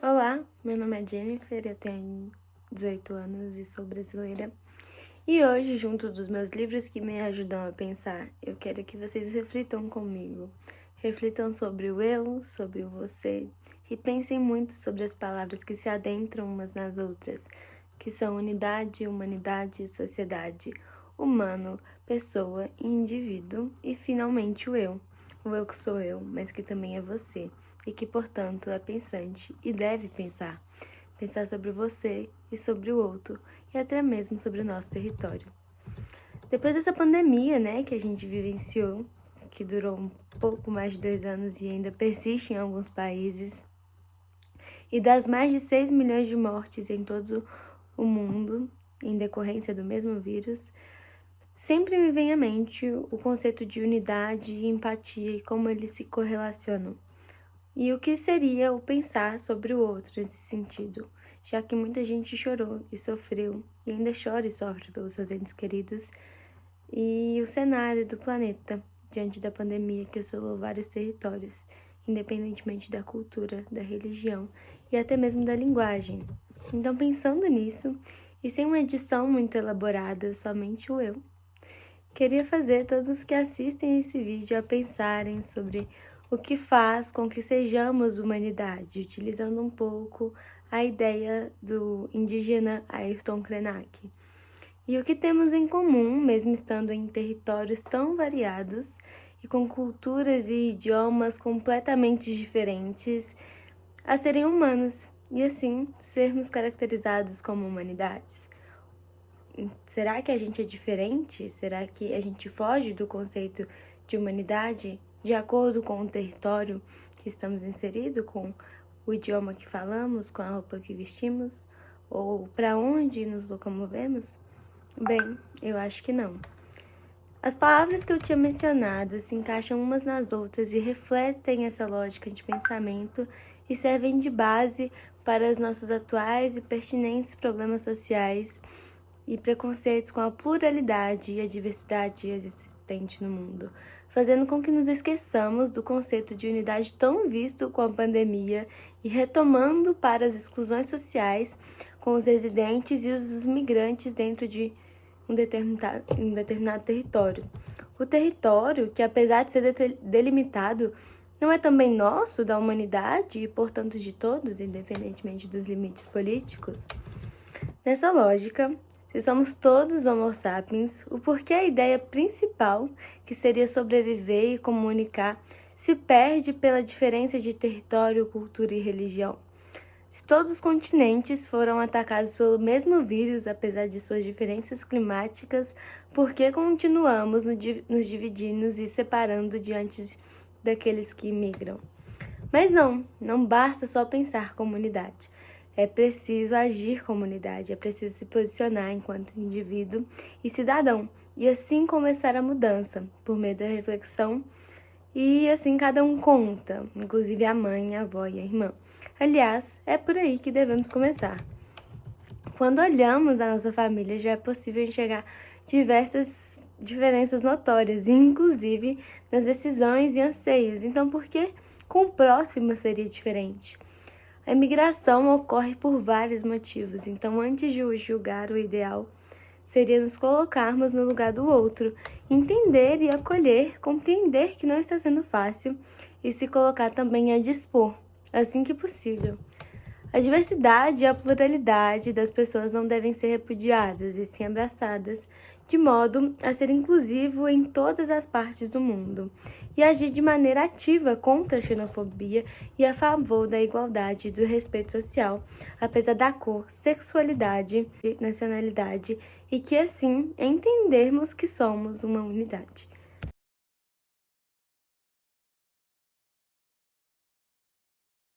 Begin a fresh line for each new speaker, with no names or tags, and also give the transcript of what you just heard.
Olá, meu nome é Jennifer, eu tenho 18 anos e sou brasileira. E hoje, junto dos meus livros que me ajudam a pensar, eu quero que vocês reflitam comigo. Reflitam sobre o eu, sobre o você, e pensem muito sobre as palavras que se adentram umas nas outras, que são unidade, humanidade, sociedade, humano, pessoa e indivíduo, e finalmente o eu que sou eu, mas que também é você, e que, portanto, é pensante e deve pensar. Pensar sobre você e sobre o outro, e até mesmo sobre o nosso território. Depois dessa pandemia, que a gente vivenciou, que durou um pouco mais de 2 anos e ainda persiste em alguns países, e das mais de 6 milhões de mortes em todo o mundo, em decorrência do mesmo vírus, sempre me vem à mente o conceito de unidade e empatia e como eles se correlacionam. E o que seria o pensar sobre o outro nesse sentido, já que muita gente chorou e sofreu, e ainda chora e sofre pelos seus entes queridos, e o cenário do planeta diante da pandemia que assolou vários territórios, independentemente da cultura, da religião e até mesmo da linguagem. Então, pensando nisso, e sem uma edição muito elaborada, somente o eu, queria fazer todos que assistem esse vídeo a pensarem sobre o que faz com que sejamos humanidade, utilizando um pouco a ideia do indígena Ayrton Krenak. E o que temos em comum, mesmo estando em territórios tão variados e com culturas e idiomas completamente diferentes, a serem humanos e assim sermos caracterizados como humanidades. Será que a gente é diferente? Será que a gente foge do conceito de humanidade de acordo com o território que estamos inseridos, com o idioma que falamos, com a roupa que vestimos, ou para onde nos locomovemos? Bem, eu acho que não. As palavras que eu tinha mencionado se encaixam umas nas outras e refletem essa lógica de pensamento e servem de base para os nossos atuais e pertinentes problemas sociais e preconceitos com a pluralidade e a diversidade existente no mundo, fazendo com que nos esqueçamos do conceito de unidade tão visto com a pandemia e retomando para as exclusões sociais com os residentes e os migrantes dentro de um determinado território. O território, que apesar de ser delimitado, não é também nosso, da humanidade e, portanto, de todos, independentemente dos limites políticos? Nessa lógica, se somos todos Homo sapiens, o porquê a ideia principal, que seria sobreviver e comunicar, se perde pela diferença de território, cultura e religião? Se todos os continentes foram atacados pelo mesmo vírus, apesar de suas diferenças climáticas, por que continuamos nos dividindo e separando diante daqueles que migram? Mas não basta só pensar comunidade. É preciso agir comunidade, é preciso se posicionar enquanto indivíduo e cidadão, e assim começar a mudança, por meio da reflexão, e assim cada um conta, inclusive a mãe, a avó e a irmã. Aliás, é por aí que devemos começar. Quando olhamos a nossa família, já é possível enxergar diversas diferenças notórias, inclusive nas decisões e anseios. Então, por que com o próximo seria diferente? A imigração ocorre por vários motivos, então antes de julgar o ideal, seria nos colocarmos no lugar do outro, entender e acolher, compreender que não está sendo fácil e se colocar também a dispor, assim que possível. A diversidade e a pluralidade das pessoas não devem ser repudiadas e sim abraçadas, de modo a ser inclusivo em todas as partes do mundo, e agir de maneira ativa contra a xenofobia e a favor da igualdade e do respeito social, apesar da cor, sexualidade e nacionalidade, e que assim entendermos que somos uma unidade.